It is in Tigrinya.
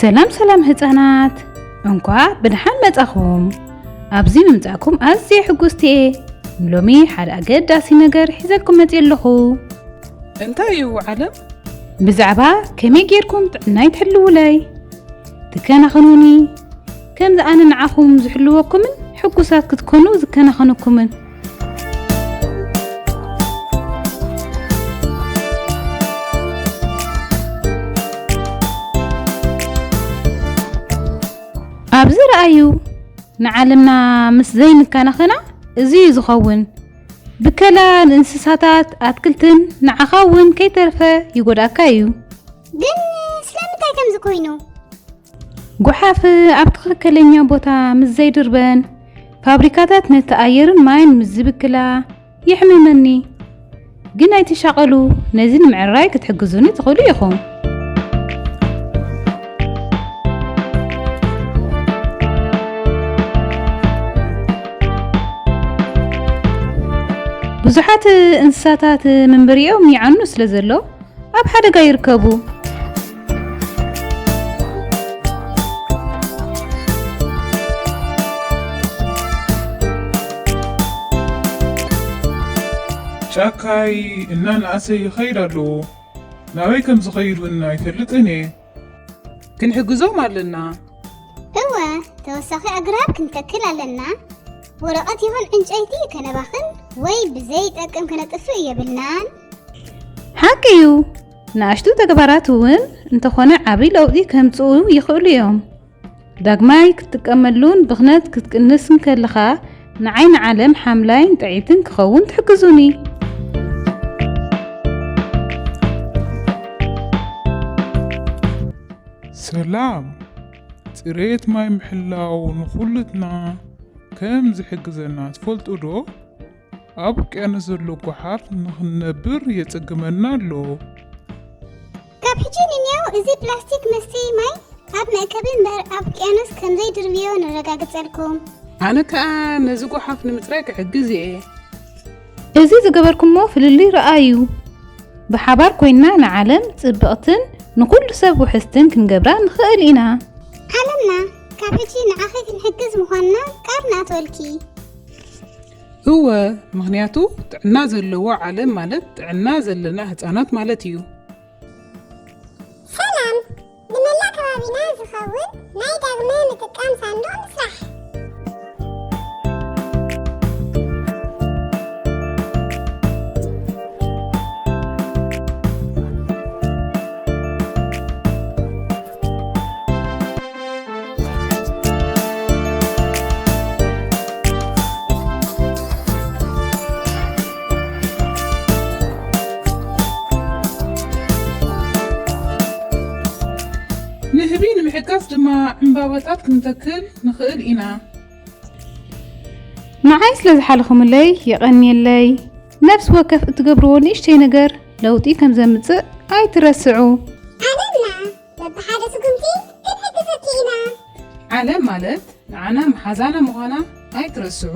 ሰላም ህፃናት እንኳን ብድሓን መጻኹም ኣብዚ ምምጻእኩም ኣዝየ ሕጉስቲ እየ ሎሚ ሓደ ኣገዳሲ ነገር ሒዘልኩም መጽእ ኣለኹ እንታይ እዩ ዓለም ብዛዕባ ከመይ ጌርኩም ጥዕናይ ትሕልውለይ ትከናኸኑኒ ከምዚ ኣነ ንዓኹም ዝሕልወኩምን ሕጉሳት ክትኮኑ ዝከናኸነኩምን ኣብዚ ረኣዩ ንዓለምና ምስ ዘይንከናኸና እዚ ዝኸውን ብከላ እንስሳታት ኣትክልትን ንዓኻ እውን ከይተርፈ ይጎዳእካ እዩ ግን ስለምንታይ ከምዚ ኮይኑ ጎሓፍ ኣብ ትኽክለኛ ቦታ ምስ ዘይድርበን ፋብሪካታት ነቲ ኣየርን ማይን ምስ ዝብክላ ይሕምመኒ ግን ኣይትሻቐሉ ነዚ ንምዕራይ ክትሕግዙኒ ትኽእሉ ኢኹም ብዙሓት እንስሳታት መንበሪኦም ይዓኑ ስለዘሎ ኣብ ሓደጋ ይርከቡ ጫካይ እናንኣሰ ይኸይድ ኣለዎ ናበይ ከም ዝኸይዱ ኣይፈልጥን እየ ክንሕግዞም ኣለና እወ ተወሳኺ ኣግራብ ክንተክል ኣለና ወረቐት ይኹን ዕንጨይቲ ከነባኽን ወይ ብዘይጠቅም ከነጥፍእ የብልናን ሓቂ እዩ ንኣሽቱ ተግባራት እውን እንተኾነ ዓብይ ለውጢ ከምጽኡ ይኽእሉ እዮም ዳግማይ ክትጥቀመሉን ብኽነት ክትቅንስን ከለኻ ንዓይኒ ዓለም ሓምላይን ጥዒትን ክኸውን ትሕግዙኒ ሰላም ጽሬት ማይ ምሕላው ንኹልትና ከም ዝሕግዘና ትፈልጡ ዶ ኣብ ውቅያኖስ ዘሎ ጎሓፍ ንኽንነብር የጸግመና ኣሎ ካብ ሕጂ ንንያው እዚ ፕላስቲክ መስተይ ማይ ኣብ መእከቢ እምበር ኣብ ውቅያኖስ ከምዘይድርብዮ ንረጋግጸልኩም ኣነ ከዓ ነዚ ጎሓፍ ንምጽራይ ክሕግዝ እየ እዚ ዝገበርኩሞ ፍልልይ ረኣዩ ብሓባር ኮይንና ንዓለም ጽብቕትን ንኩሉ ሰብ ውሕስትን ክንገብራ ንኽእል ኢና ዓለምና ካብ ሕጂ ንዓኺ ክንሕግዝ ምዃንና ቃር ናትወልኪ እወ ምኽንያቱ ጥዕና ዘለዎ ዓለም ማለት ጥዕና ዘለና ህፃናት ማለት እዩ ሰላም ንመላእ ከባቢና ዝኸውን ናይ ዳግመ ምጥቃም ሳንዱቕ ንስራሕ ንህቢ ንምሕጋዝ ድማ ዕምባባታት ክንተክል ንኽእል ኢና ንዓይ ስለ ዝሓለኹምለይ የቐኒየለይ ነፍሲ ወከፍ እትገብርዎ ንእሽተይ ነገር ለውጢ ከም ዘምጽእ ኣይትረስዑ ዓለምና በብሓደ ስጉምቲ ክንሕግዘኪ ኢና ዓለም ማለት ንዓና መሓዛና ምዃና ኣይትረስዑ